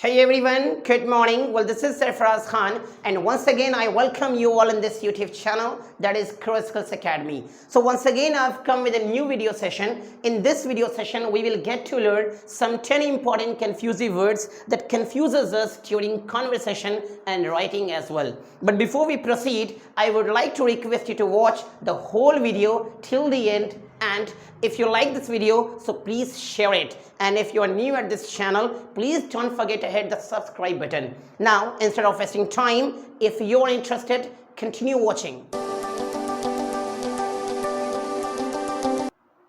Hey everyone, good morning. Well, this is Sarfaraz Khan, and once again I welcome you all in this YouTube channel that is Crow Skills Academy. So once again I've come with a new video session. In this video session we will get to learn some 10 important confusive words that confuses us during conversation and writing as well. But before we proceed, I would like to request you to watch the whole video till the end, and if you like this video, so please share it, and if you are new at this channel, please don't forget to hit the subscribe button. Now instead of wasting time, if you are interested, continue watching.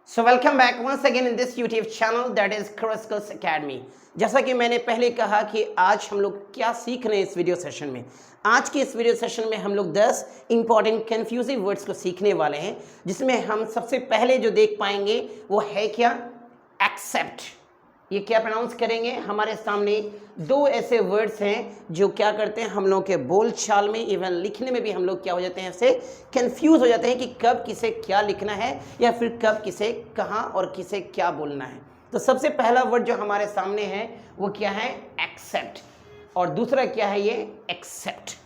So welcome back once again in this YouTube channel that is Crow Skills Academy. जैसा कि मैंने पहले कहा कि आज हम लोग क्या सीख रहे हैं इस वीडियो सेशन में। आज के इस वीडियो सेशन में हम लोग 10 इंपॉर्टेंट कंफ्यूजिव वर्ड्स को सीखने वाले हैं, जिसमें हम सबसे पहले जो देख पाएंगे वो है क्या, एक्सेप्ट। ये क्या प्रोनाउंस करेंगे, हमारे सामने दो ऐसे वर्ड्स हैं जो क्या करते हैं, हम लोग के बोल चाल में, इवन लिखने में भी हम लोग क्या हो जाते हैं, इससे कंफ्यूज हो जाते हैं कि कब किसे क्या लिखना है या फिर कब किसे कहाँ और किसे क्या बोलना है। तो सबसे पहला वर्ड जो हमारे सामने है वो क्या है, एक्सेप्ट, और दूसरा क्या है, ये एक्सेप्ट।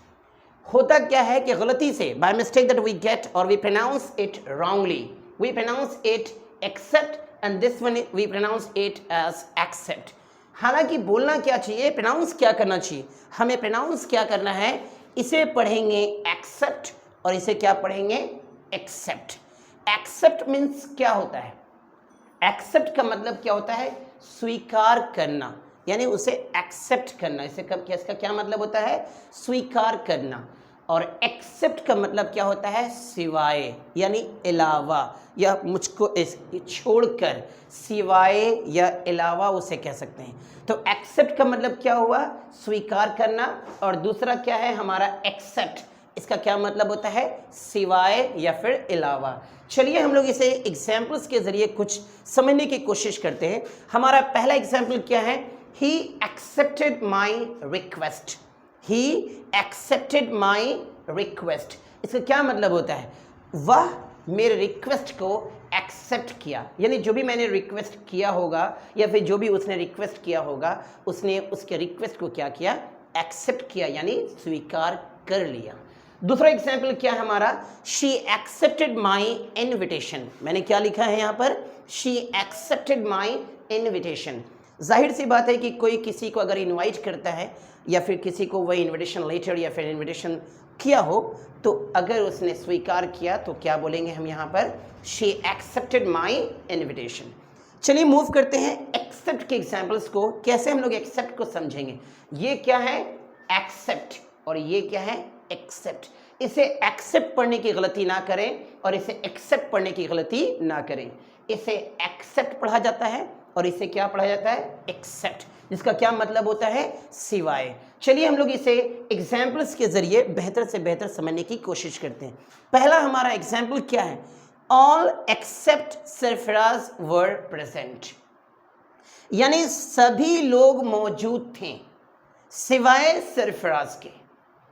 होता क्या है कि गलती से by mistake that we get और we pronounce it wrongly, we pronounce it except and this one we pronounce it as accept। हालांकि बोलना क्या चाहिए, प्रोनाउंस क्या करना चाहिए, हमें प्रोनाउंस क्या करना है, इसे पढ़ेंगे एक्सेप्ट और इसे क्या पढ़ेंगे, एक्सेप्ट। एक्सेप्ट मीन्स क्या होता है, एक्सेप्ट का मतलब क्या होता है, स्वीकार करना, यानी उसे एक्सेप्ट करना। इसे कब, इसका क्या मतलब होता है, स्वीकार करना। और एक्सेप्ट का मतलब क्या होता है, सिवाय, यानी अलावा, या मुझको छोड़कर, सिवाय या अलावा उसे कह सकते हैं। तो एक्सेप्ट का मतलब क्या हुआ, स्वीकार करना, और दूसरा क्या है हमारा एक्सेप्ट, इसका क्या मतलब होता है, सिवाय या फिर अलावा। चलिए हम लोग इसे एग्जाम्पल्स के ज़रिए कुछ समझने की कोशिश करते हैं। हमारा पहला एग्जाम्पल क्या है, he accepted my request. He accepted my request। इसका क्या मतलब होता है, वह मेरे रिक्वेस्ट को एक्सेप्ट किया, यानी जो भी मैंने रिक्वेस्ट किया होगा या फिर जो भी उसने रिक्वेस्ट किया होगा, उसने उसके रिक्वेस्ट को क्या किया, एक्सेप्ट किया, यानी स्वीकार कर लिया। दूसरा एग्जाम्पल क्या है हमारा, शी एक्सेप्टेड माई इन्विटेशन। मैंने क्या लिखा है यहाँ पर, शी एक्सेप्टेड माई इन्विटेशन। जाहिर सी बात है कि कोई किसी को अगर इनवाइट करता है या फिर किसी को वही इनविटेशन लेटर या फिर इनविटेशन किया हो, तो अगर उसने स्वीकार किया तो क्या बोलेंगे हम यहाँ पर, शी एक्सेप्टेड माई इन्विटेशन। चलिए मूव करते हैं एक्सेप्ट के एग्जाम्पल्स को। कैसे हम लोग एक्सेप्ट को समझेंगे, ये क्या है एक्सेप्ट और ये क्या है एक्सेप्ट। इसे एक्सेप्ट पढ़ने की गलती ना करें और इसे एक्सेप्ट पढ़ने की गलती ना करें। इसे एक्सेप्ट पढ़ा जाता है और इसे क्या पढ़ा जाता है, एक्सेप्ट, जिसका क्या मतलब होता है, सिवाय। चलिए हम लोग इसे एग्जाम्पल्स के जरिए बेहतर से बेहतर समझने की कोशिश करते हैं। पहला हमारा एग्जाम्पल क्या है, all except Sarfaraz were present, यानी सभी लोग मौजूद थे सिवाय सरफराज के,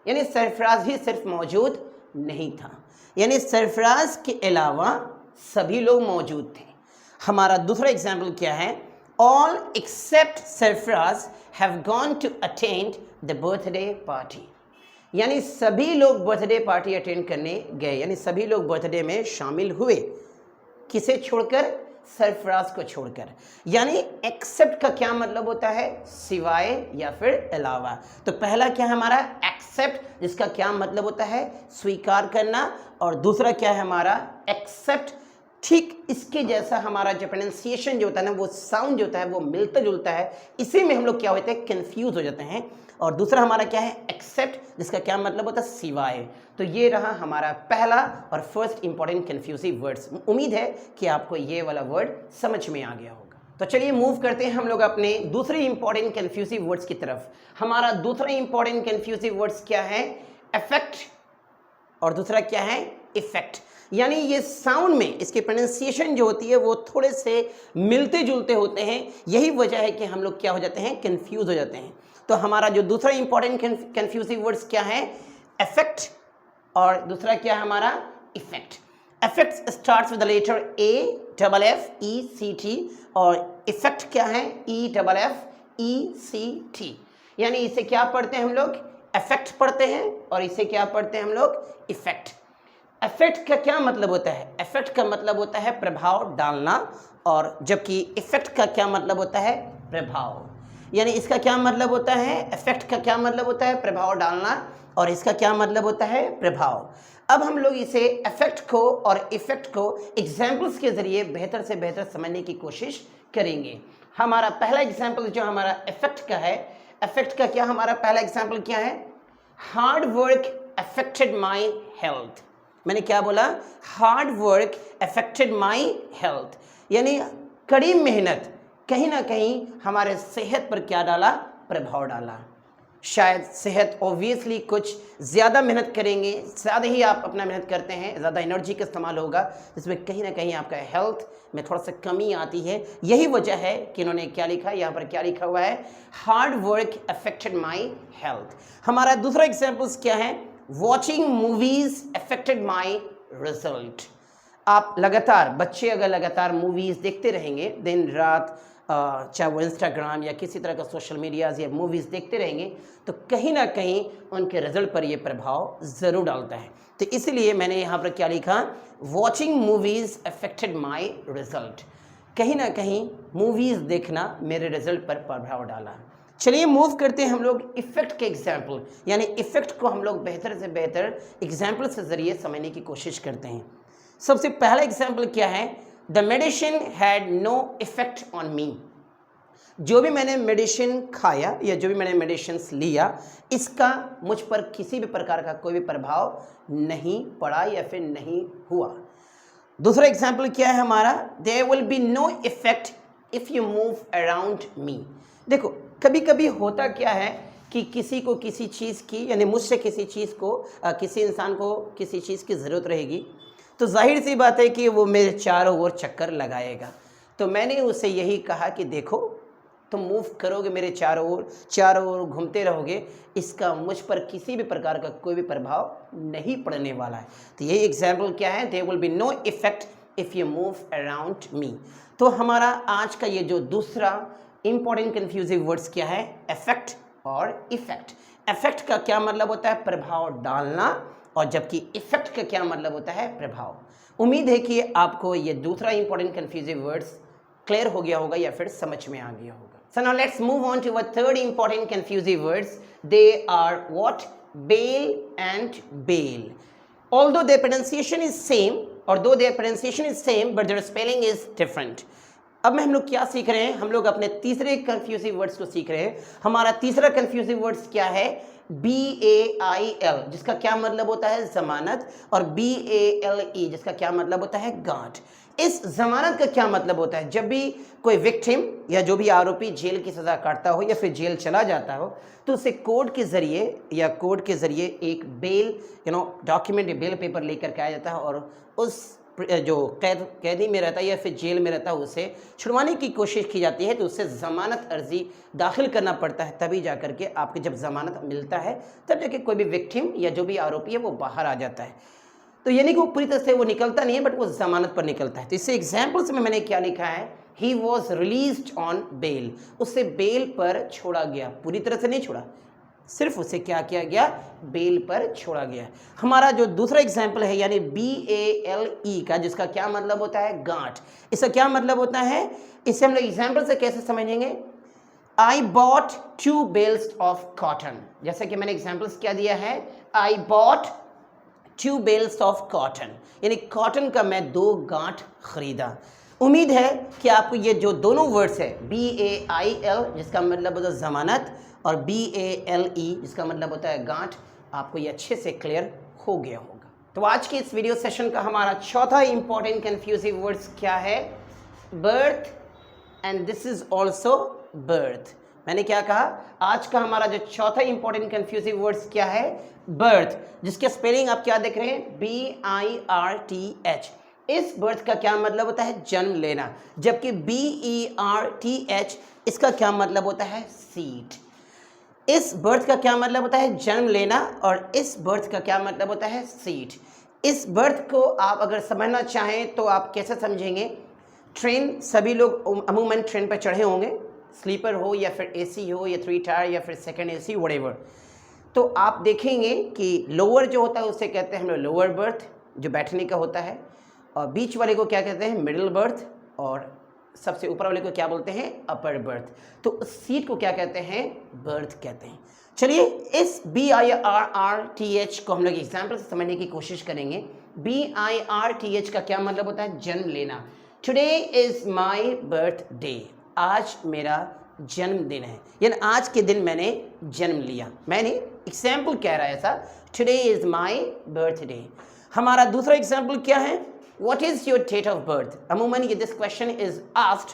यानी सरफराज ही सिर्फ मौजूद नहीं था, यानी सरफराज के अलावा सभी लोग मौजूद थे। हमारा दूसरा एग्जाम्पल क्या है, all except Sarfaraz have gone to attend the birthday party, यानी सभी लोग बर्थडे पार्टी अटेंड करने गए, यानी सभी लोग बर्थडे में शामिल हुए, किसे छोड़कर, सरफराज को छोड़कर। यानी एक्सेप्ट का क्या मतलब होता है, सिवाय या फिर अलावा। तो पहला क्या है हमारा एक्सेप्ट, जिसका क्या मतलब होता है, स्वीकार करना, और दूसरा क्या है हमारा एक्सेप्ट। ठीक इसके जैसा हमारा जो प्रोनाउंसिएशन जो होता है ना, वो साउंड जो होता है वो मिलता जुलता है, इसी में हम लोग क्या होते हैं, कंफ्यूज हो जाते हैं। और दूसरा हमारा क्या है एक्सेप्ट, जिसका क्या मतलब होता है, सिवाय। तो ये रहा हमारा पहला और फर्स्ट इंपॉर्टेंट कंफ्यूजिव वर्ड्स। उम्मीद है कि आपको ये वाला वर्ड समझ में आ गया होगा। तो चलिए मूव करते हैं हम लोग अपने दूसरे इंपॉर्टेंट कंफ्यूजिव वर्ड्स की तरफ। हमारा दूसरा इंपॉर्टेंट कंफ्यूजिव वर्ड्स क्या है, इफेक्ट, और दूसरा क्या है, इफेक्ट। यानी ये साउंड में इसके प्रोनाउंसिएशन जो होती है वो थोड़े से मिलते जुलते होते हैं, यही वजह है कि हम लोग क्या हो जाते हैं, कंफ्यूज हो जाते हैं। तो हमारा जो दूसरा इंपॉर्टेंट कंफ्यूजिव वर्ड्स क्या है, इफेक्ट, और दूसरा क्या है हमारा effect. Effect starts with the letter A double F E C T, और इफेक्ट क्या है, E double F E C T. यानी इसे क्या पढ़ते हैं हम लोग, इफेक्ट पढ़ते हैं, और इसे क्या पढ़ते हैं हम लोग, इफेक्ट। इफेक्ट का क्या मतलब होता है, इफेक्ट का मतलब होता है प्रभाव डालना, और जबकि इफेक्ट का क्या मतलब होता है, प्रभाव। यानी इसका क्या मतलब होता है, इफेक्ट का क्या मतलब होता है, प्रभाव डालना, और इसका क्या मतलब होता है, प्रभाव। अब हम लोग इसे इफेक्ट को और इफेक्ट को एग्जाम्पल्स के जरिए बेहतर से बेहतर समझने की कोशिश करेंगे। हमारा पहला एग्जाम्पल जो हमारा इफेक्ट का है, इफेक्ट का क्या हमारा पहला एग्जाम्पल क्या है, hard work affected my health. मैंने क्या बोला, hard work affected my health, यानी कड़ी मेहनत कहीं ना कहीं हमारे सेहत पर क्या डाला, प्रभाव डाला। शायद सेहत ऑब्वियसली कुछ ज़्यादा मेहनत करेंगे, ज़्यादा ही आप अपना मेहनत करते हैं, ज़्यादा एनर्जी का इस्तेमाल होगा, जिसमें कहीं ना कहीं आपका हेल्थ में थोड़ा सा कमी आती है। यही वजह है कि इन्होंने क्या लिखा है, यहाँ पर क्या लिखा हुआ है, hard work affected my health. हमारा दूसरा एग्जाम्पल्स क्या है, वॉचिंग मूवीज़ अफेक्टेड माई रिजल्ट। आप लगातार, बच्चे अगर लगातार मूवीज़ देखते रहेंगे दिन रात, चाहे वो इंस्टाग्राम या किसी तरह का सोशल मीडियाज़ या मूवीज़ देखते रहेंगे, तो कहीं ना कहीं उनके रिजल्ट पर ये प्रभाव ज़रूर डालता है। तो इसलिए मैंने यहाँ पर क्या लिखा, वॉचिंग मूवीज़ अफेक्टेड माई रिजल्ट। कहीं ना कहीं मूवीज़ देखना मेरे रिजल्ट पर प्रभाव डाला। चलिए मूव करते हैं हम लोग इफ़ेक्ट के एग्जाम्पल, यानी इफ़ेक्ट को हम लोग बेहतर से बेहतर एग्जाम्पल से ज़रिए समझने की कोशिश करते हैं। सबसे पहला एग्जाम्पल क्या है, the medicine had no effect on me. जो भी मैंने मेडिसिन खाया या जो भी मैंने मेडिसिन लिया, इसका मुझ पर किसी भी प्रकार का कोई भी प्रभाव नहीं पड़ा या फिर नहीं हुआ। दूसरा एग्जाम्पल क्या है हमारा, there will be no effect if you move around me. देखो कभी कभी होता क्या है कि किसी को किसी चीज़ की, यानी मुझसे किसी चीज़ को, किसी इंसान को किसी चीज़ की ज़रूरत रहेगी, तो जाहिर सी बात है कि वो मेरे चारों ओर चक्कर लगाएगा। तो मैंने उसे यही कहा कि देखो तुम मूव करोगे मेरे चारों ओर घूमते रहोगे, इसका मुझ पर किसी भी प्रकार का कोई भी प्रभाव नहीं पड़ने वाला है। तो यही एग्जाम्पल क्या है, there will be no effect if you move around me. तो हमारा आज का ये जो दूसरा इंपॉर्टेंट कन्फ्यूजिव वर्ड्स क्या है, इफेक्ट और इफेक्ट। इफेक्ट का क्या मतलब होता है, प्रभाव डालना, और जबकि इफेक्ट का क्या मतलब होता है, प्रभाव। उम्मीद है कि आपको ये दूसरा इंपॉर्टेंट कन्फ्यूजिव वर्ड्स क्लियर हो गया होगा या फिर समझ में आ गया होगा। So now let's move on to our third important confusing words. They are what? Bail and bail. Although their pronunciation is same, but their spelling is different. अब में हम लोग क्या सीख रहे हैं, हम लोग अपने तीसरे कन्फ्यूजिव वर्ड्स को सीख रहे हैं। हमारा तीसरा कन्फ्यूजिव वर्ड्स क्या है, BAIL, जिसका क्या मतलब होता है, जमानत, और BALE, जिसका क्या मतलब होता है, गांठ। इस जमानत का क्या मतलब होता है, जब भी कोई विक्टिम या जो भी आरोपी जेल की सज़ा काटता हो या फिर जेल चला जाता हो, तो उसे कोर्ट के ज़रिए एक बेल डॉक्यूमेंट, बेल पेपर लेकर के आया जाता है, और उस जो कैदी में रहता है या फिर जेल में रहता है उसे छुड़वाने की कोशिश की जाती है। तो उससे ज़मानत अर्जी दाखिल करना पड़ता है, तभी जा कर के आपको जब ज़मानत मिलता है तब जाके कोई भी विक्टिम या जो भी आरोपी है वो बाहर आ जाता है। तो यानी कि वो पूरी तरह से वो निकलता नहीं है, बट वो ज़मानत पर निकलता है। तो इससे एग्जाम्पल्स में मैंने क्या लिखा है, he was released on bail, उससे बेल पर छोड़ा गया, पूरी तरह से नहीं छोड़ा, सिर्फ उसे क्या किया गया, बेल पर छोड़ा गया। हमारा जो दूसरा एग्जाम्पल है यानी BALE का, जिसका क्या मतलब होता है, गांठ। इसका क्या मतलब होता है, इसे हम लोग एग्जाम्पल से कैसे समझेंगे, I bought 2 bales of cotton। जैसे कि मैंने एग्जाम्पल्स क्या दिया है, I bought 2 bales of cotton, यानी कॉटन का मैं 2 गांठ खरीदा। उम्मीद है कि आपको ये जो दोनों वर्ड्स है, BAIL जिसका मतलब होता है जमानत, और BALE जिसका मतलब होता है गांठ, आपको ये अच्छे से क्लियर हो गया होगा। तो आज के इस वीडियो सेशन का हमारा चौथा इंपॉर्टेंट कन्फ्यूजिव वर्ड्स क्या है, birth, and this is also birth. मैंने क्या कहा, आज का हमारा जो चौथा इंपॉर्टेंट कन्फ्यूजिव वर्ड्स क्या है, बर्थ, जिसके स्पेलिंग आप क्या देख रहे हैं, BIRTH। इस बर्थ का क्या मतलब होता है, जन्म लेना, जबकि BERTH इसका क्या मतलब होता है, सीट। इस बर्थ का क्या मतलब होता है, जन्म लेना, और इस बर्थ का क्या मतलब होता है, सीट। इस बर्थ को आप अगर समझना चाहें तो आप कैसे समझेंगे, ट्रेन, सभी लोग अमूमन ट्रेन पर चढ़े होंगे, स्लीपर हो या फिर एसी हो या 3 टायर या फिर सेकंड एसी व्हाटएवर, तो आप देखेंगे कि लोअर जो होता है उसे कहते हैं हम लोग लोअर बर्थ, जो बैठने का होता है, और बीच वाले को क्या कहते हैं मिडिल बर्थ, और सबसे ऊपर वाले को क्या बोलते हैं अपर बर्थ। तो उस सीट को क्या कहते हैं बर्थ कहते हैं। चलिए इस BIRTH को हम लोग एग्जाम्पल से समझने की कोशिश करेंगे। BIRTH का क्या मतलब होता है जन्म लेना। टुडे इज़ माई बर्थडे, आज मेरा जन्मदिन है, यानी आज के दिन मैंने जन्म लिया, मैंने एग्जाम्पल कह रहा है ऐसा, टुडे इज़ माई बर्थडे। हमारा दूसरा एग्जाम्पल क्या है, what is your date of birth. अमूमन ये this question is asked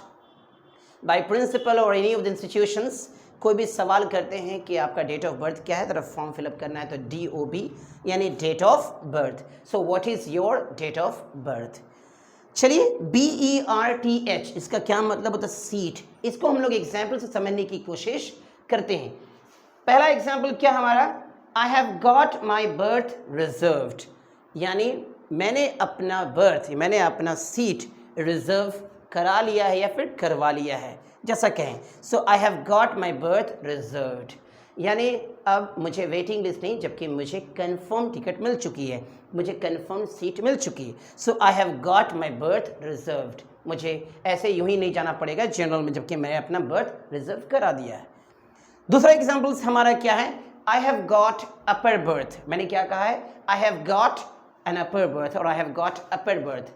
by principal और एनी ऑफ द इंस्टीट्यूशंस। कोई भी सवाल करते हैं कि आपका डेट ऑफ बर्थ क्या है, तो फॉर्म फिलअप करना है, तो DOB यानी date of birth. So what is your date of birth. चलिए BERTH इसका क्या मतलब होता है सीट। इसको हम लोग एग्जाम्पल से समझने की कोशिश करते हैं। पहला एग्जाम्पल क्या हमारा, आई have got my berth reserved, यानी मैंने अपना सीट रिजर्व करा लिया है या फिर करवा लिया है, जैसा कहें। So I have got my berth reserved, यानी अब मुझे वेटिंग लिस्ट नहीं, जबकि मुझे कंफर्म टिकट मिल चुकी है, मुझे कंफर्म सीट मिल चुकी है। So I have got my berth reserved, मुझे ऐसे यूं ही नहीं जाना पड़ेगा जनरल में, जबकि मैंने अपना बर्थ रिजर्व करा दिया है। दूसरा एग्जाम्पल्स हमारा क्या है, I have got upper berth. मैंने क्या कहा है, I have got an upper berth और I have got upper berth.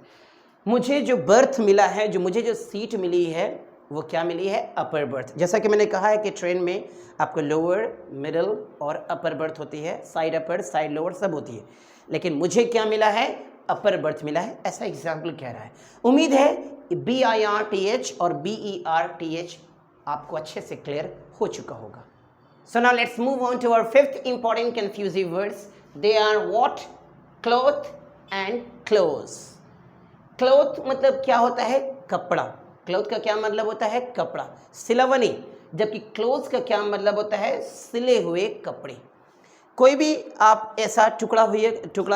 मुझे जो बर्थ मिला है, मुझे जो सीट मिली है, वो क्या मिली है अपर बर्थ। जैसा कि मैंने कहा है कि ट्रेन में आपको लोअर, मिडिल और अपर बर्थ होती है, साइड अपर साइड लोअर सब होती है, लेकिन मुझे क्या मिला है अपर बर्थ मिला है, ऐसा एग्जाम्पल कह रहा है। उम्मीद है BIRTH और BERTH आपको अच्छे से क्लियर हो चुका होगा। So now let's move on to our fifth important confusive words. They are what, cloth and clothes. Cloth मतलब क्या होता है कपड़ा, क्लॉथ का क्या मतलब होता है कपड़ा, सिला हुआ नहीं, जबकि क्लोथ्स का क्या मतलब होता है सिले हुए कपड़े। कोई भी आप ऐसा टुकड़ा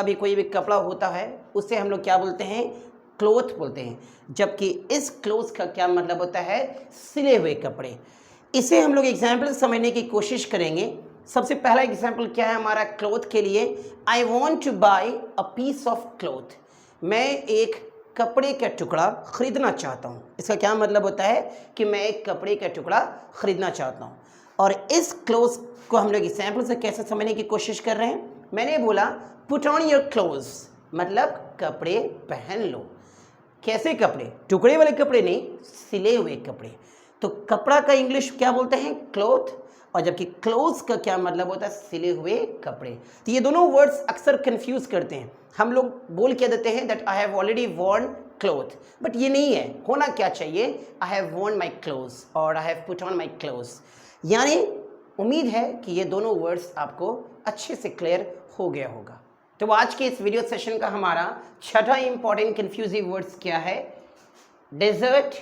भी कोई भी कपड़ा होता है, उससे हम लोग क्या बोलते हैं क्लॉथ बोलते हैं, जबकि इस क्लॉथ का क्या मतलब होता है सिले हुए कपड़े। इसे हम लोग एग्जाम्पल समझने की कोशिश करेंगे। सबसे पहला एग्जाम्पल क्या है हमारा क्लॉथ के लिए, I want to buy a piece of cloth. मैं एक कपड़े का टुकड़ा खरीदना चाहता हूँ। इसका क्या मतलब होता है कि मैं एक कपड़े का टुकड़ा खरीदना चाहता हूँ। और इस क्लोथ को हम लोग एग्जाम्पल से कैसे समझने की कोशिश कर रहे हैं। मैंने बोला पुट ऑन योर क्लोथ्स, मतलब कपड़े पहन लो। कैसे कपड़े, टुकड़े वाले कपड़े नहीं, सिले हुए कपड़े। तो कपड़ा का इंग्लिश क्या बोलते हैं क्लॉथ, और जबकि क्लोथ्स का क्या मतलब होता है सिले हुए कपड़े। तो ये दोनों वर्ड्स अक्सर कंफ्यूज करते हैं। हम लोग बोल क्या देते हैं that I have already worn cloth, but ये नहीं है। होना क्या चाहिए I have worn my clothes और I have put on my clothes. यानी उम्मीद है कि ये दोनों वर्ड्स आपको अच्छे से क्लियर हो गया होगा। तो आज के इस वीडियो सेशन का हमारा छठा इंपॉर्टेंट कंफ्यूजिव वर्ड्स क्या है, डेजर्ट,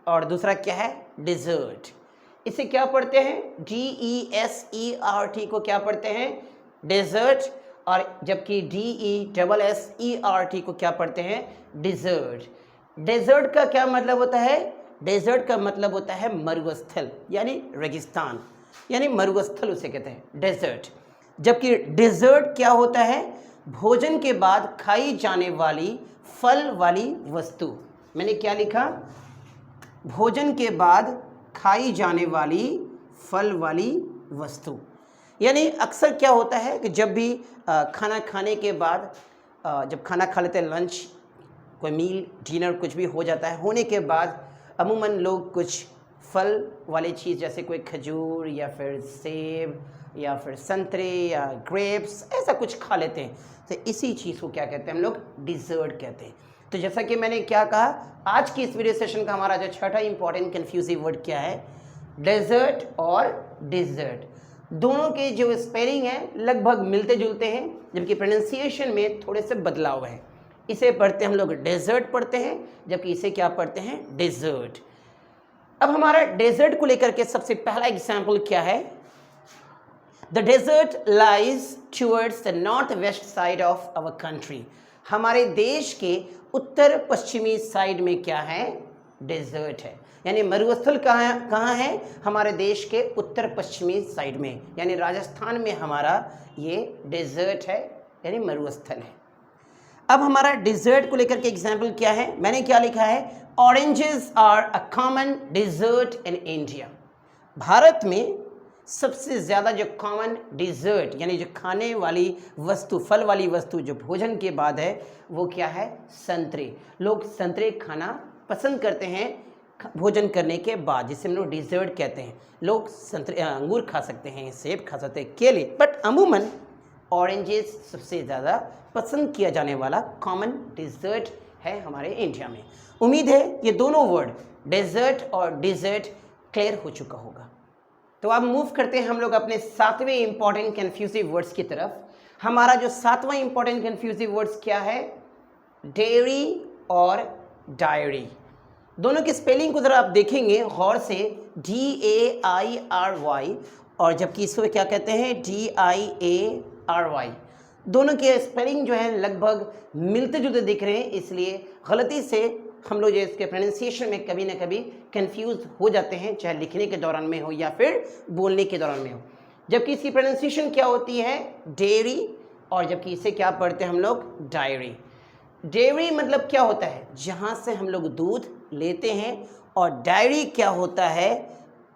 और दूसरा क्या है डिजर्ट। इसे क्या पढ़ते हैं DESERT को क्या पढ़ते हैं डेजर्ट, और जबकि DESSERT को क्या पढ़ते हैं डिजर्ट। डेजर्ट का क्या मतलब होता है, डेजर्ट का मतलब होता है मरुस्थल यानी रेगिस्तान, यानी मरुस्थल उसे कहते हैं डेजर्ट। जबकि डिजर्ट क्या होता है भोजन के बाद खाई जाने वाली फल वाली वस्तु। मैंने क्या लिखा, भोजन के बाद खाई जाने वाली फल वाली वस्तु। यानी अक्सर क्या होता है कि जब भी खाना खाने के बाद जब खाना खा लेते हैं, लंच कोई मील डिनर कुछ भी हो जाता है, होने के बाद अमूमन लोग कुछ फल वाली चीज़ जैसे कोई खजूर या फिर सेब या फिर संतरे या ग्रेप्स ऐसा कुछ खा लेते हैं। तो इसी चीज़ को क्या कहते हैं हम लोग डिज़र्ट कहते हैं। तो जैसा कि मैंने क्या कहा, आज की इस वीडियो सेशन का हमारा जो छठा इंपॉर्टेंट कंफ्यूजिव वर्ड क्या है डेजर्ट और डिज़र्ट। दोनों के जो स्पेलिंग है लगभग मिलते जुलते हैं, जबकि प्रोनाउंसिएशन में थोड़े से बदलाव है। इसे पढ़ते हम लोग डेजर्ट पढ़ते हैं, जबकि इसे क्या पढ़ते हैं डिज़र्ट। अब हमारा डेजर्ट को लेकर के सबसे पहला एग्जाम्पल क्या है, the desert lies towards the north west side of our country. हमारे देश के उत्तर पश्चिमी साइड में क्या है डेजर्ट है। यानी मरुस्थल कहाँ है? हमारे देश के उत्तर पश्चिमी साइड में, यानी राजस्थान में हमारा ये डेजर्ट है, यानी मरुस्थल है। अब हमारा डेजर्ट को लेकर के एग्जाम्पल क्या है? मैंने क्या लिखा है? Oranges are a common dessert in India. भारत में सबसे ज़्यादा जो कॉमन डेजर्ट यानी जो खाने वाली वस्तु, फल वाली वस्तु जो भोजन के बाद है वो क्या है? संतरे। लोग संतरे खाना पसंद करते हैं भोजन करने के बाद, जिसे हम लोग डेजर्ट कहते हैं। लोग संतरे, अंगूर खा सकते हैं, सेब खा सकते हैं, केले, बट अमूमन ऑरेंजेस सबसे ज़्यादा पसंद किया जाने वाला कॉमन डेजर्ट है हमारे इंडिया में। उम्मीद है ये दोनों वर्ड डेजर्ट और डिज़र्ट क्लियर हो चुका होगा। तो अब मूव करते हैं हम लोग अपने 7वें इंपॉर्टेंट कन्फ्यूजिव वर्ड्स की तरफ। हमारा जो 7वां इंपॉर्टेंट कन्फ्यूजिव वर्ड्स क्या है? डेयरी और डायरी। दोनों की स्पेलिंग को ज़रा आप देखेंगे गौर से, DAIRY, और जबकि इसको क्या कहते हैं? DIARY। दोनों के स्पेलिंग जो है लगभग मिलते जुलते दिख रहे हैं, इसलिए गलती से हम लोग जो इसके प्रोनाउंसिएशन में कभी ना कभी कंफ्यूज हो जाते हैं, चाहे लिखने के दौरान में हो या फिर बोलने के दौरान में हो। जबकि इसकी प्रोनाउंसिएशन क्या होती है? डेयरी, और जबकि इसे क्या पढ़ते हैं हम लोग? डायरी। डेयरी मतलब क्या होता है? जहाँ से हम लोग दूध लेते हैं। और डायरी क्या होता है?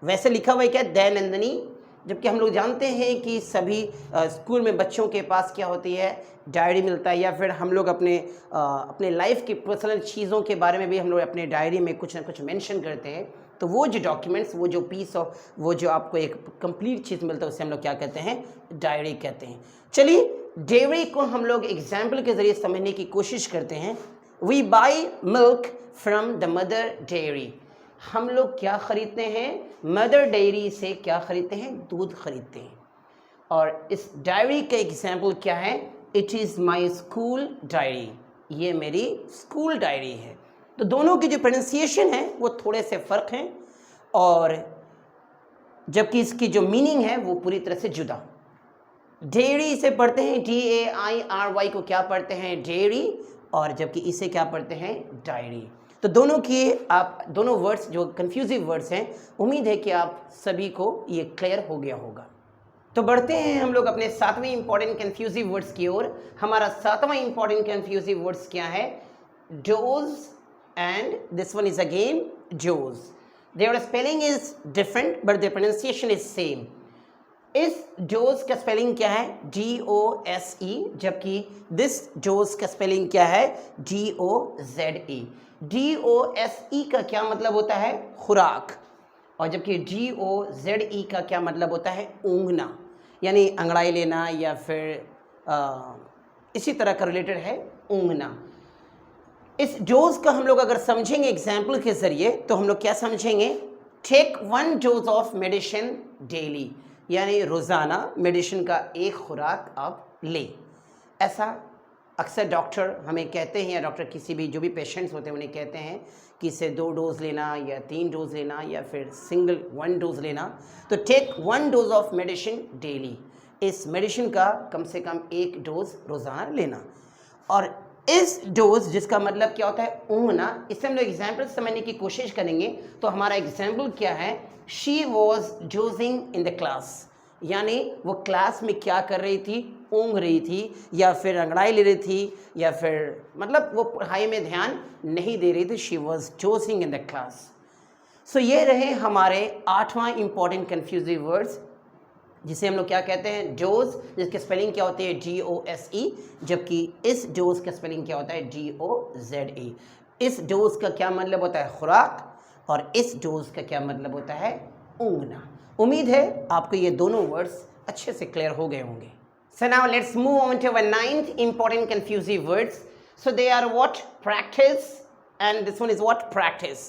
वैसे लिखा हुआ है क्या? दैनंदिनी। जबकि हम लोग जानते हैं कि सभी स्कूल में बच्चों के पास क्या होती है? डायरी मिलता है, या फिर हम लोग अपने लाइफ की पर्सनल चीज़ों के बारे में भी हम लोग अपने डायरी में कुछ ना कुछ मेंशन करते हैं। तो वो जो डॉक्यूमेंट्स, वो जो पीस ऑफ, वो जो आपको एक कंप्लीट चीज़ मिलता है, उसे हम लोग क्या कहते हैं? डायरी कहते हैं। चलिए डेयरी को हम लोग एग्जाम्पल के ज़रिए समझने की कोशिश करते हैं। We buy milk from the Mother Dairy. हम लोग क्या खरीदते हैं? मदर डेयरी से क्या खरीदते हैं? दूध खरीदते हैं। और इस डायरी का एग्जाम्पल क्या है? It is my school diary. ये मेरी स्कूल डायरी है। तो दोनों की जो प्रोनाउंसिएशन है वो थोड़े से फ़र्क हैं, और जबकि इसकी जो मीनिंग है वो पूरी तरह से जुदा। डेयरी इसे पढ़ते हैं DAIRY को क्या पढ़ते हैं? डेयरी, और जबकि इसे क्या पढ़ते हैं? डायरी। तो दोनों की आप दोनों वर्ड्स जो कंफ्यूजिव वर्ड्स हैं, उम्मीद है कि आप सभी को ये क्लियर हो गया होगा। तो बढ़ते हैं हम लोग अपने 7वें इंपॉर्टेंट कंफ्यूजिव वर्ड्स की ओर। हमारा 7वां इंपॉर्टेंट कंफ्यूजिव वर्ड्स क्या है? Dose, and this one is again doze. Their spelling is different but the pronunciation is same. इस डोज का स्पेलिंग क्या है? DOSE, जबकि दिस डोज का स्पेलिंग क्या है? DOZE। DOSE का क्या मतलब होता है? खुराक, और जबकि DOZE का क्या मतलब होता है? ऊँघना, यानी अंगड़ाई लेना, या फिर इसी तरह का रिलेटेड है ऊँघना। इस डोज का हम लोग अगर समझेंगे एग्जाम्पल के ज़रिए, तो हम लोग क्या समझेंगे? Take 1 dose of medicine daily, यानी रोज़ाना मेडिसिन का एक खुराक आप लें। ऐसा अक्सर डॉक्टर हमें कहते हैं, या डॉक्टर किसी भी जो भी पेशेंट्स होते हैं उन्हें कहते हैं कि इसे 2 डोज लेना, या 3 डोज लेना, या फिर सिंगल 1 डोज लेना। तो take 1 dose of medicine daily, इस मेडिसिन का कम से कम 1 डोज रोज़ाना लेना। और इस डोज जिसका मतलब क्या होता है? ऊँघना, इससे हम लोग एग्जाम्पल समझने की कोशिश करेंगे। तो हमारा एग्जाम्पल क्या है? She was dozing in the class, यानी वो क्लास में क्या कर रही थी? ऊँघ रही थी, या फिर अंगड़ाई ले रही थी, या फिर मतलब वो पढ़ाई में ध्यान नहीं दे रही थी। She was dozing in the class. So ये रहे हमारे 8वां इंपॉर्टेंट कन्फ्यूजिव वर्ड्स, जिसे हम लोग क्या कहते हैं? डोज, जिसकी स्पेलिंग क्या होती है? DOSE, जबकि इस डोज का स्पेलिंग क्या होता है? DOZE। इस डोज का क्या मतलब होता है? खुराक, और इस डोज का क्या मतलब होता है? ऊँघना। उम्मीद है आपको ये दोनों वर्ड्स अच्छे से क्लियर हो गए होंगे। So now let's move on to our 9th important confusive words. So they are what? Practice, and this one is what? Practice.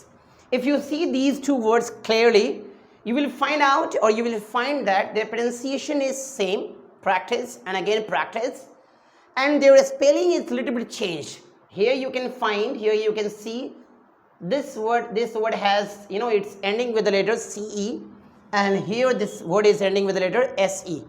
If you see these two words clearly, you will find out, or you will find that their pronunciation is same, practice and again practice, and their spelling is little bit changed. Here you can find, here you can see this word has, it's ending with the letter CE, and here this word is ending with the letter SE.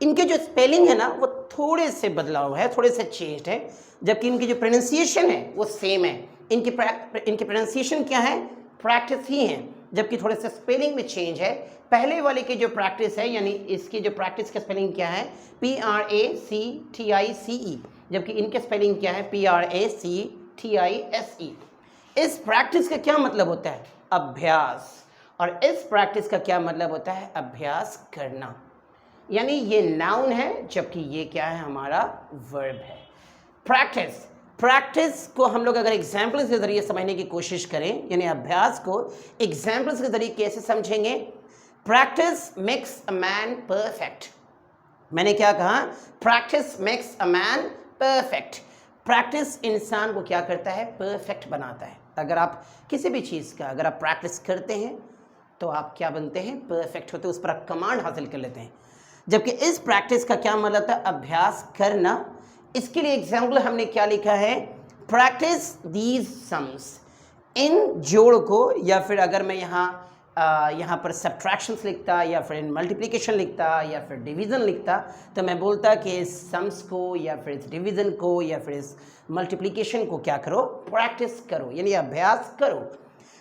इनके जो spelling है ना वो थोड़े से बदलाव है, थोड़े से चेंज्ड है, जबकि इनकी जो प्रोनाउंसिएशन है वो सेम है। इनकी प्रोनाउंसिएशन क्या है? प्रैक्टिस ही हैं, जबकि थोड़े से स्पेलिंग में चेंज है। पहले वाले की जो प्रैक्टिस है, यानी इसकी जो प्रैक्टिस का स्पेलिंग क्या है, PRACTICE, जबकि इनके स्पेलिंग क्या है, PRACTISE। इस प्रैक्टिस का क्या मतलब होता है, अभ्यास, और इस प्रैक्टिस का क्या मतलब होता है, अभ्यास करना। यानी ये नाउन है, जबकि ये क्या है, हमारा वर्ब है। प्रैक्टिस, प्रैक्टिस को हम लोग अगर एग्जाम्पल्स के जरिए समझने की कोशिश करें, यानी अभ्यास को एग्जाम्पल्स के जरिए कैसे समझेंगे। Practice makes a man perfect. मैंने क्या कहा, practice makes a man perfect. Practice इंसान को क्या करता है, परफेक्ट बनाता है। अगर आप किसी भी चीज़ का अगर आप प्रैक्टिस करते हैं तो आप क्या बनते हैं, परफेक्ट होते हैं, उस पर आप कमांड हासिल कर लेते हैं। जबकि इस प्रैक्टिस का क्या मतलब था, अभ्यास करना। इसके लिए एग्जाम्पल हमने क्या लिखा है, प्रैक्टिस दीज सम्स। इन जोड़ को, या फिर अगर मैं यहाँ पर सब्ट्रैक्शंस लिखता, या फिर मल्टीप्लिकेशन लिखता, या फिर डिवीज़न लिखता, तो मैं बोलता कि इस सम्स को, या फिर इस डिवीज़न को, या फिर इस मल्टीप्लिकेशन को क्या करो, प्रैक्टिस करो, यानी अभ्यास करो।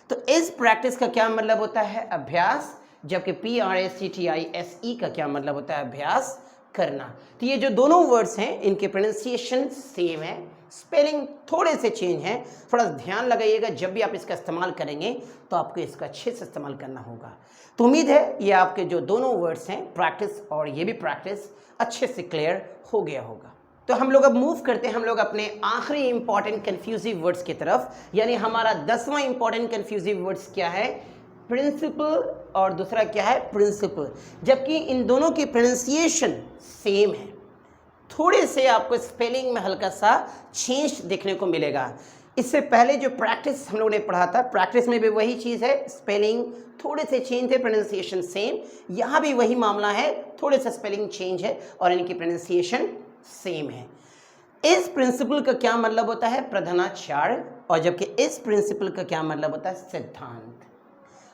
तो इस प्रैक्टिस का क्या मतलब होता है, अभ्यास, जबकि PRACTISE का क्या मतलब होता है, अभ्यास करना। तो ये जो दोनों वर्ड्स हैं इनके प्रोनाउंसिएशन सेम है, स्पेलिंग थोड़े से चेंज हैं। थोड़ा ध्यान लगाइएगा, जब भी आप इसका इस्तेमाल करेंगे तो आपको इसका अच्छे से इस्तेमाल करना होगा। तो उम्मीद है ये आपके जो दोनों वर्ड्स हैं, प्रैक्टिस और ये भी प्रैक्टिस, अच्छे से क्लियर हो गया होगा। तो हम लोग अब मूव करते हैं हम लोग अपने आखिरी इंपॉर्टेंट कन्फ्यूजिव वर्ड्स की तरफ। यानी हमारा 10वां इंपॉर्टेंट कन्फ्यूजिव वर्ड्स क्या है, प्रिंसिपल, और दूसरा क्या है, प्रिंसिपल। जबकि इन दोनों की प्रोनाउंसिएशन सेम है, थोड़े से आपको स्पेलिंग में हल्का सा चेंज देखने को मिलेगा। इससे पहले जो प्रैक्टिस हम लोगों ने पढ़ा था, प्रैक्टिस में भी वही चीज़ है, स्पेलिंग थोड़े से चेंज है, प्रोनाउंसिएशन सेम। यहाँ भी वही मामला है, थोड़े से स्पेलिंग चेंज है और इनकी प्रोनाउंसिएशन सेम है। इस प्रिंसिपल का क्या मतलब होता है, प्रधानाचार्य, और जबकि इस प्रिंसिपल का क्या मतलब होता है, सिद्धांत।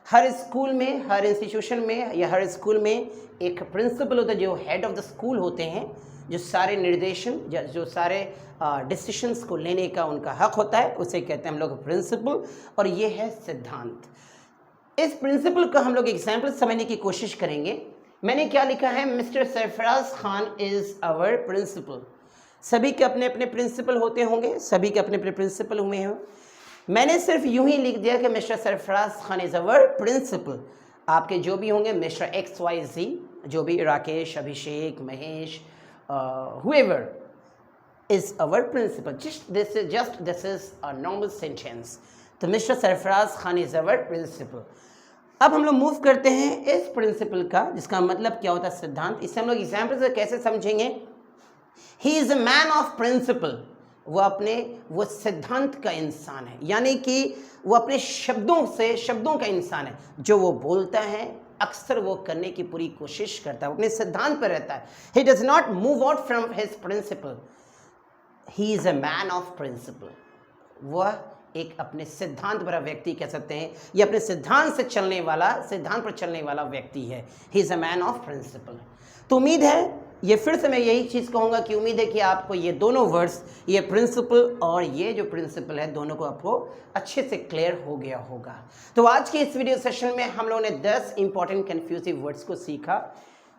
हर स्कूल में, हर इंस्टीट्यूशन में या हर स्कूल में एक प्रिंसिपल होता है, जो हेड ऑफ द स्कूल होते हैं, जो सारे निर्देशन, जो सारे डिसीशंस को लेने का उनका हक होता है, उसे कहते हैं हम लोग प्रिंसिपल, और ये है सिद्धांत। इस प्रिंसिपल का हम लोग एग्जाम्पल समझने की कोशिश करेंगे। मैंने क्या लिखा है, mister Sarfaraz Khan is our principal. सभी के अपने अपने प्रिंसिपल होते होंगे, सभी के अपने अपने प्रिंसिपल हुए हैं। मैंने सिर्फ यूं ही लिख दिया कि mister Sarfaraz Khan is our principal. आपके जो भी होंगे, मिस्टर XYZ, जो भी, Rakesh, Abhishek, Mahesh, whoever is our principal. This is a normal sentence. तो mister Sarfaraz Khan is our principal. अब हम लोग मूव करते हैं इस प्रिंसिपल का, जिसका मतलब क्या होता है, सिद्धांत। इससे हम लोग एग्जाम्पल से कैसे समझेंगे, he is a man of principle. वो सिद्धांत का इंसान है, यानी कि वो अपने शब्दों का इंसान है। जो वो बोलता है अक्सर वो करने की पूरी कोशिश करता है, वो अपने सिद्धांत पर रहता है। He does not move out from his principle, he is a man of principle. वह एक अपने सिद्धांत पर व्यक्ति कह सकते हैं, या अपने सिद्धांत पर चलने वाला व्यक्ति है। He is a man of principle. तो उम्मीद है, ये फिर से मैं यही चीज़ कहूँगा कि उम्मीद है कि आपको ये दोनों वर्ड्स, ये प्रिंसिपल और ये जो प्रिंसिपल है, दोनों को आपको अच्छे से क्लियर हो गया होगा। तो आज के इस वीडियो सेशन में हम लोगों ने 10 इंपॉर्टेंट कन्फ्यूजिव वर्ड्स को सीखा।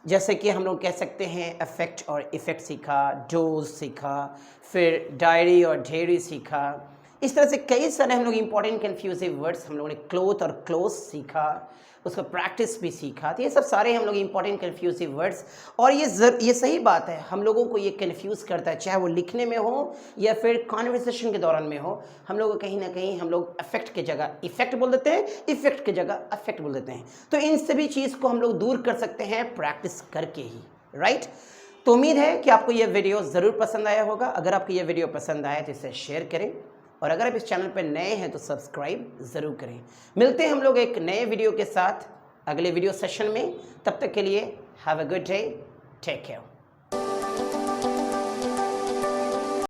जैसे कि हम लोग कह सकते हैं अफेक्ट और इफ़ेक्ट सीखा, डोज सीखा, फिर डायरी और ढेरी सीखा। इस तरह से कई सारे हम लोग इंपॉर्टेंट कन्फ्यूजिव वर्ड्स, हम लोगों ने क्लोथ और क्लोज सीखा, उसका प्रैक्टिस भी सीखा। तो ये सब सारे हम लोग इंपॉर्टेंट कन्फ्यूजिव वर्ड्स, और ये सही बात है, हम लोगों को ये कन्फ्यूज़ करता है, चाहे वो लिखने में हो या फिर कॉन्वर्सेशन के दौरान में हो। हम लोग कहीं ना कहीं हम लोग अफेक्ट की जगह इफ़ेक्ट बोल देते हैं, इफ़ेक्ट की जगह अफेक्ट बोल देते हैं। तो इन सभी चीज़ को हम लोग दूर कर सकते हैं प्रैक्टिस करके ही, राइट। तो उम्मीद है कि आपको ये वीडियो ज़रूर पसंद आया होगा। अगर आपको ये वीडियो पसंद आया तो इसे शेयर करें, और अगर आप इस चैनल पर नए हैं तो सब्सक्राइब ज़रूर करें। मिलते हैं हम लोग एक नए वीडियो के साथ अगले वीडियो सेशन में। तब तक के लिए have a good day, take care.